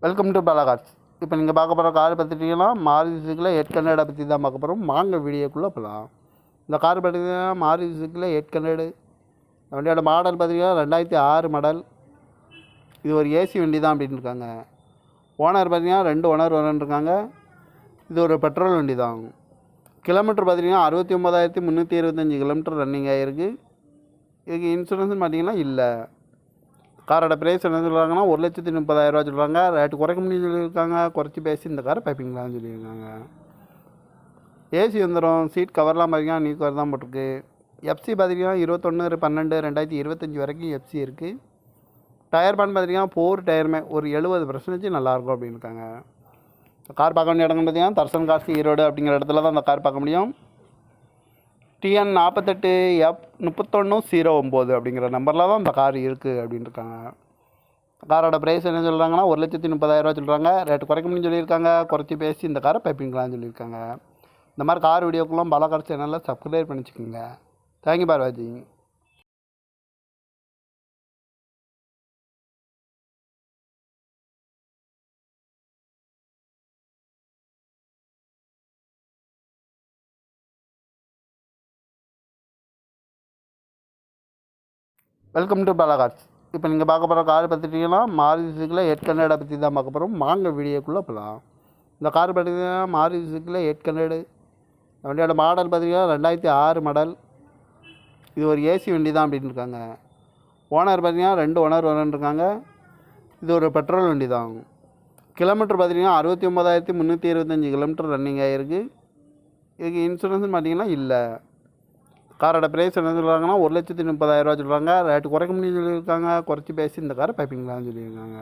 Welcome to Bala Cars. இப்போ நீங்கள் பார்க்க போகிற கார் பார்த்துட்டிங்கன்னா மாருதி சுசுக்கியில் 800 பற்றி தான் பார்க்க போகிறோம். வாங்க வீடியோக்குள்ளே போகலாம். இந்த கார் பார்த்திங்கன்னா மாருதி சுசுக்கியில் 800. வண்டியோட மாடல் பார்த்திங்கன்னா 2006 மாடல். இது ஒரு ஏசி வண்டி தான் அப்படின்னு இருக்காங்க. ஓனர் பார்த்திங்கன்னா 2 ஓனர் வரன்ட்ருக்காங்க. இது ஒரு பெட்ரோல் வண்டி தான். கிலோமீட்டர் பார்த்திங்கன்னா 69,325 கிலோமீட்டர் ரன்னிங் ஆகிருக்கு. இதுக்கு இன்சூரன்ஸ்னு பார்த்திங்கன்னா இல்லை. காரோட ப்ரைஸ் என்ன சொல்கிறாங்கன்னா 1,30,000 சொல்கிறாங்க. ரேட்டு குறைக்க முடியும்னு சொல்லியிருக்காங்க. குறைச்சி பேசி இந்த காரை பைப்பிங்களான்னு சொல்லியிருக்காங்க. ஏசி வந்துடும். சீட் கவர்லாம் பார்த்திங்கன்னா நியூ கவர் தான் போட்டிருக்கு. எஃப்சி பார்த்திங்கன்னா 21/12/2025 வரைக்கும் எஃப்சி இருக்குது. டயர் பேன் பார்த்திங்கன்னா 4 டயருமே ஒரு 70% நல்லாயிருக்கும் அப்படின்னு இருக்காங்க. கார் பார்க்க வேண்டிய இடங்கள் பார்த்திங்கன்னா தர்சன் கார்ஸ் ஈரோடு அப்படிங்கிற இடத்துல தான் அந்த கார் பார்க்க முடியும். TN 48F3109 அப்படிங்கிற நம்பரில் தான் இந்த கார் இருக்குது அப்படின்னு இருக்காங்க. காரோட ப்ரைஸ் என்ன சொல்கிறாங்கன்னா 1,30,000 சொல்கிறாங்க. ரேட்டு குறைக்க முடியும்னு சொல்லியிருக்காங்க. குறைச்சி பேசி இந்த காரை பைப்பிங்களான்னு சொல்லியிருக்காங்க. இந்த மாதிரி கார் வீடியோக்குலாம் பாலாகார் சேனலில் சப்ஸ்கிரைப் பண்ணிச்சுக்கோங்க. தேங்க்யூ ஃபார் வாட்சிங். Welcome to Bala Cars. இப்போ நீங்கள் பார்க்க போகிற கார் பார்த்துட்டிங்கன்னா மாருதி சுசுக்கியில் 800 பற்றி தான் பார்க்க போகிறோம். வாங்க வீடியோக்குள்ளே போகலாம். இந்த கார் பார்த்திங்கன்னா மாருதி சுசுக்கியில் 800. வண்டியோட மாடல் பார்த்திங்கன்னா 2006 மாடல். இது ஒரு ஏசி வண்டி தான் அப்படின்னு இருக்காங்க. ஓனர் பார்த்திங்கன்னா 2 ஓனர் வரன்ட்ருக்காங்க. இது ஒரு பெட்ரோல் வண்டி தான். கிலோமீட்டர் பார்த்திங்கன்னா 69,325 கிலோமீட்டர் ரன்னிங் ஆகிருக்கு. இதுக்கு இன்சூரன்ஸ்னு பார்த்திங்கன்னா இல்லை. காரோட ப்ரைஸ் என்ன சொல்கிறாங்கன்னா 1,30,000 சொல்கிறாங்க. ரேட்டு குறைக்க முடியும்னு சொல்லியிருக்காங்க. குறைச்சி பேசி இந்த காரை பைப்பிங்களான்னு சொல்லியிருக்காங்க.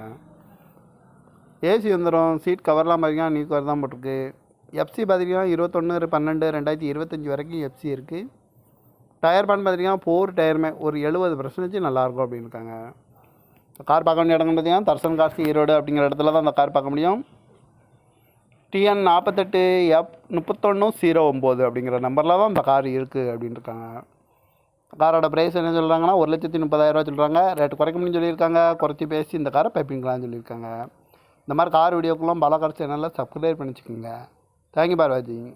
ஏசி வந்துடும். சீட் கவர்லாம் பார்த்திங்கன்னா நியூ கவர் தான் போட்டிருக்கு. எஃப்சி பார்த்திங்கன்னா 21/12/2025 வரைக்கும் எஃப்சி இருக்குது. டயர் பேன் பார்த்திங்கன்னா 4 டயருமே ஒரு 70% நல்லாயிருக்கும் அப்படின்னு இருக்காங்க. கார் பார்க்க வேண்டிய இடங்கள் பார்த்திங்கன்னா தர்சன் கார்ஸ் ஈரோடு அப்படிங்கிற இடத்துல தான் அந்த கார் பார்க்க முடியும். TN 48F3109 அப்படிங்கிற நம்பரில் தான் இந்த கார் இருக்குது அப்படின்னு இருக்காங்க. காரோட ப்ரைஸ் என்ன சொல்கிறாங்கன்னா 1,30,000 சொல்கிறாங்க. ரேட்டு குறைக்க முடியும்னு சொல்லியிருக்காங்க. குறைச்சி பேசி இந்த காரை பைப்பிங்களான்னு சொல்லியிருக்காங்க. இந்த மாதிரி கார் வீடியோக்குலாம் பாலாகார் சேனலில் சப்ஸ்கிரைப் பண்ணிச்சுக்கோங்க. தேங்க்யூ ஃபார் வாட்சிங்.